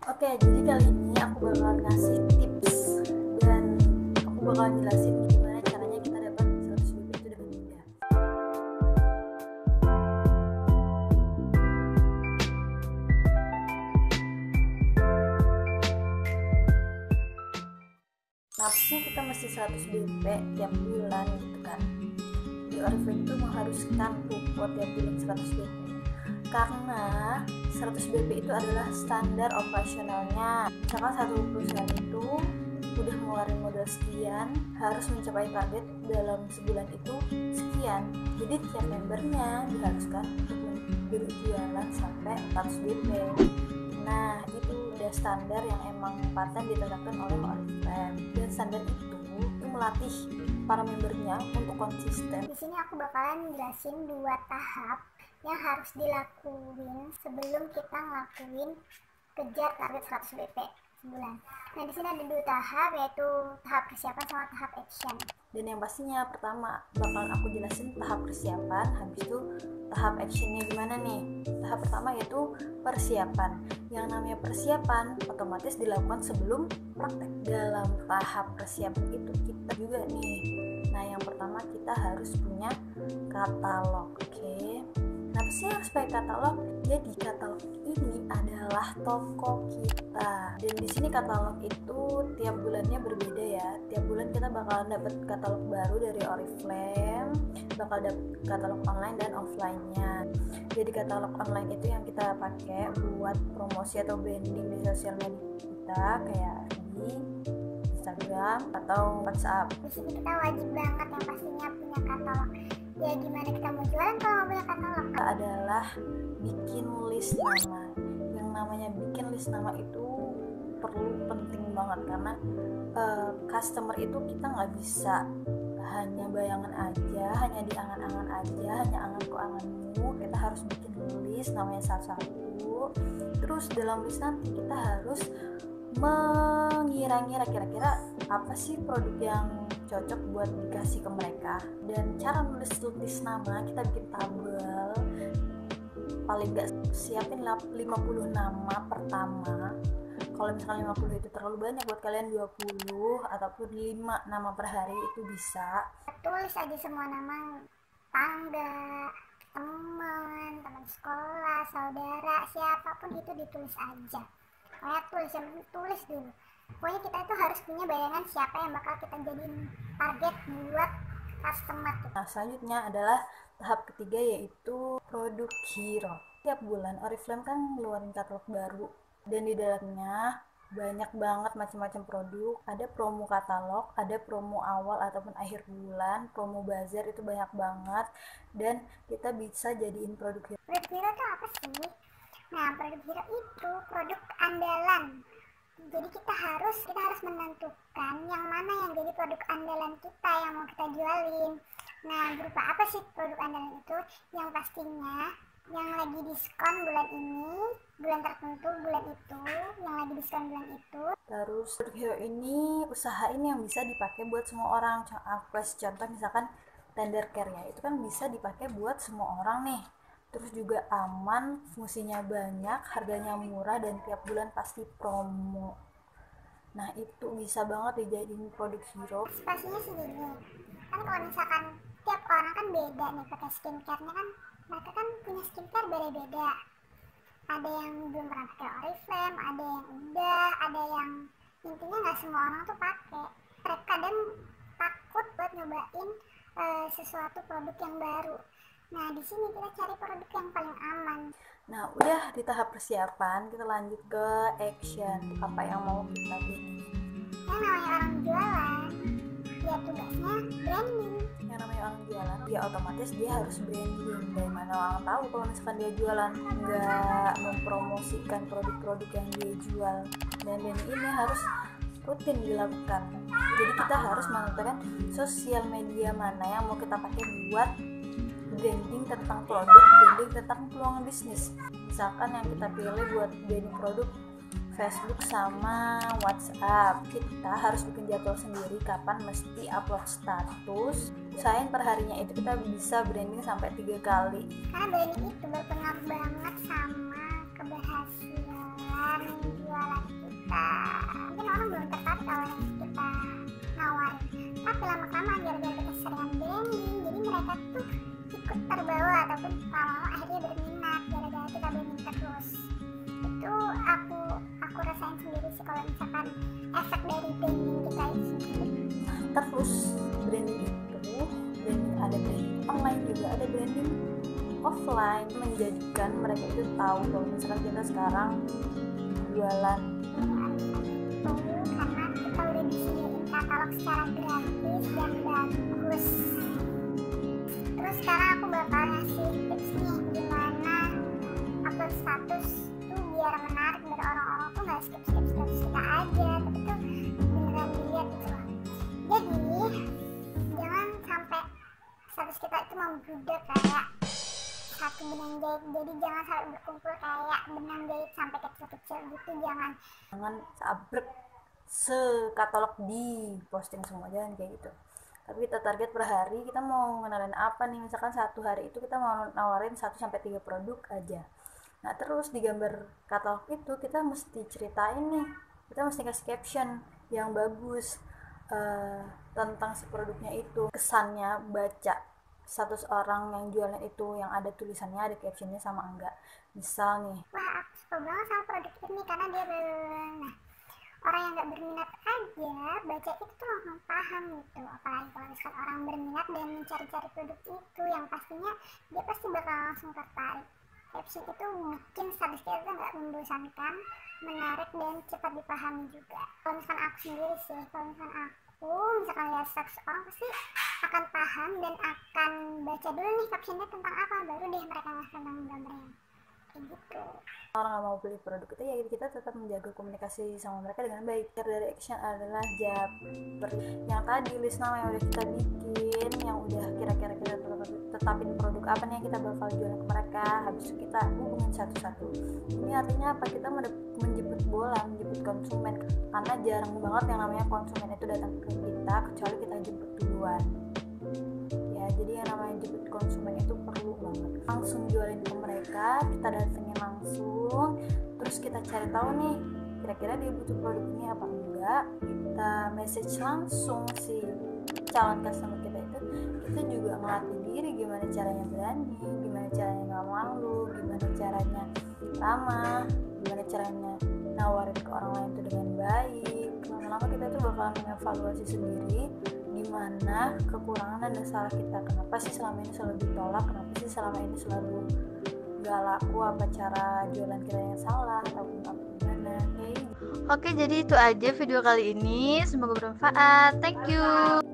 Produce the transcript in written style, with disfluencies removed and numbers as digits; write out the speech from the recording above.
Oke, jadi kali ini aku bakal ngasih tips dan aku bakal jelasin gimana caranya kita dapat 100 BP itu dengan mudah. Napsnya kita mesti 100 BP tiap bulan gitu kan. Di Oriflame itu mengharuskan buat tiap bulan 100 BP karena 100 BP itu adalah standar operasionalnya. Misalkan satu perusahaan itu udah ngeluarin modal sekian, harus mencapai target dalam sebulan itu sekian. Jadi tiap membernya diharuskan untuk berjualan sampai 100 BP. Nah, itu udah standar yang emang paten ditetapkan oleh Oriflame. Dan standar itu melatih para membernya untuk konsisten. Di sini aku bakalan jelasin 2 tahap yang harus dilakuin sebelum kita ngelakuin kejar target 100 BP sebulan. Nah, di sini ada 2 tahap, yaitu tahap persiapan sama tahap action. Dan yang pastinya pertama bakalan aku jelasin tahap persiapan, habis itu tahap actionnya gimana nih. Tahap pertama yaitu persiapan. Yang namanya persiapan otomatis dilakukan sebelum praktek. Dalam tahap persiapan itu kita juga nih. Nah, yang pertama kita harus punya katalog, oke? Kenapa sih harus pakai katalog? Jadi katalog ini adalah toko kita. Dan di sini katalog itu tiap bulannya berbeda ya. Tiap bulan kita bakalan dapat katalog baru dari Oriflame, bakal dapat katalog online dan offline-nya. Jadi katalog online itu yang kita pakai buat promosi atau branding di sosial media kita, kayak di Instagram atau WhatsApp. Di sini kita wajib banget yang pastinya punya katalog. Ya gimana kita mau jualan kalau nggak punya katalog? Adalah bikin list nama. Yang namanya bikin list nama itu penting banget karena customer itu kita nggak bisa hanya bayangan aja, hanya di angan-angan aja, hanya angan-anganmu. Kita harus bikin list namanya satu-satu. Terus dalam list nanti kita harus mengira-ngira kira-kira apa sih produk yang cocok buat dikasih ke mereka. Dan cara nulis list nama, kita bikin tabel, paling gak siapin 50 nama pertama. Kalau misalnya 50 itu terlalu banyak buat kalian, 20 ataupun 5 nama per hari itu bisa. Tulis aja semua nama, tangga, teman sekolah, saudara, siapapun itu ditulis aja. Tulis dulu. Pokoknya kita itu harus punya bayangan siapa yang bakal kita jadiin target buat customer. Nah, selanjutnya adalah tahap ketiga yaitu produk hero. Tiap bulan Oriflame kan ngeluarin katalog baru dan di dalamnya banyak banget macam-macam produk. Ada promo katalog, ada promo awal ataupun akhir bulan, promo bazar, itu banyak banget dan kita bisa jadiin produk hero. Produk hero itu apa sih? Nah, produk hero itu produk andalan. Jadi kita harus menentukan yang mana yang jadi produk andalan kita yang mau kita jualin. Nah, berupa apa sih produk andalan itu? Yang pastinya yang lagi diskon bulan ini, bulan tertentu, bulan itu, yang lagi diskon bulan itu. Terus produk hero ini usahain yang bisa dipakai buat semua orang. Aku kasih contoh misalkan tender care ya, itu kan bisa dipakai buat semua orang nih. Terus juga aman, fungsinya banyak, harganya murah, dan tiap bulan pasti promo. Nah, itu bisa banget dijadiin produk hero. Pastinya segini, kan kalau misalkan tiap orang kan beda nih pakai skincare-nya kan, mereka kan punya skincare beda-beda. Ada yang belum pernah pakai Oriflame, ada yang udah, ada yang intinya nggak semua orang tuh pakai. Mereka kadang takut buat nyobain sesuatu produk yang baru. Nah, di sini kita cari produk yang paling aman. Nah, udah di tahap persiapan, kita lanjut ke action. Apa yang mau kita bikin? Yang namanya orang jualan, dia tugasnya branding. Yang namanya orang jualan, dia otomatis dia harus branding. Dari mana orang tahu kalau misalkan dia jualan nggak mempromosikan produk-produk yang dia jual. Dan ini harus rutin dilakukan. Jadi kita harus menentukan sosial media mana yang mau kita pakai buat branding tentang produk, branding tentang peluang bisnis. Misalkan yang kita pilih buat branding produk Facebook sama WhatsApp, kita harus bikin jadwal sendiri kapan mesti upload status. Usahain perharinya itu kita bisa branding sampai 3 kali. Karena branding itu berpengaruh banget sama keberhasilan jualan sama gara-gara kita sering branding, jadi mereka tuh ikut terbawa ataupun lama-lama akhirnya berminat gara-gara kita branding terus. Itu aku rasain sendiri sih kalau misalkan efek dari branding kita itu sendiri. Terus branding ada branding online juga ada branding offline, menjadikan mereka itu tahu kalau misalkan kita sekarang jualan Karena kita udah disediain katalog secara gratis dan bagus. Terus sekarang aku bakal ngasih tips nih gimana upload status tuh biar menarik, biar orang-orang tuh nggak skip status kita aja, tapi tuh beneran dilihat gitu loh. Jadi jangan sampai status kita itu membludak kayak satu benang jahit, jadi jangan sampai berkumpul kayak benang jahit sampai kecil-kecil gitu, jangan sabrek sekatalog di posting semua, jangan kayak gitu. Tapi kita target per hari, kita mau ngenalin apa nih, misalkan satu hari itu kita mau nawarin 1-3 produk aja. Nah terus di gambar katalog itu kita mesti ceritain nih, kita mesti kasih caption yang bagus tentang si produknya itu, kesannya baca status orang yang jualan itu yang ada tulisannya, ada captionnya sama enggak. Misal nih, wah aku suka banget sama produk ini karena dia nah, orang yang nggak berminat aja baca itu tuh langsung paham gitu, apalagi kalau misalkan orang berminat dan mencari-cari produk itu yang pastinya dia pasti bakal langsung tertarik. Caption itu bikin status kita tuh nggak membosankan, menarik dan cepat dipahami juga. Kalau misalkan aku sendiri sih, kalau misalkan lihat status orang pasti akan paham dan akan baca dulu nih captionnya tentang apa, baru deh mereka ngasih tentang gambarnya kayak gitu. orang nggak mau beli produk itu, ya kita tetap menjaga komunikasi sama mereka dengan baik. Dari action adalah yang tadi list nama yang udah kita bikin, yang udah kira-kira kita tetapin produk apa nih yang kita bakal jual ke mereka, habis itu kita hubungin satu-satu. Ini artinya apa? Kita menjemput bola, menjemput konsumen, karena jarang banget yang namanya konsumen itu datang ke kita kecuali kita jemput duluan ya. Jadi yang namanya jemput konsumen itu perlu banget, langsung jualin ke mereka, kita datengin langsung, terus kita cari tahu nih kira-kira dia butuh produk ini apa enggak, kita message langsung si calon customer kita itu. Kita juga ngelatih diri gimana caranya berani, gimana caranya nggak malu, gimana caranya ramah, gimana caranya nawarin ke orang lain itu dengan baik. Lama-lama kita tuh bakalan mengevaluasi sendiri gimana kekurangan dan salah kita, kenapa sih selama ini selalu ditolak, kenapa sih selama ini selalu gak laku, apa cara jualan kita yang salah ataupun apa gimana. Oke, jadi itu aja video kali ini, semoga bermanfaat. Thank you.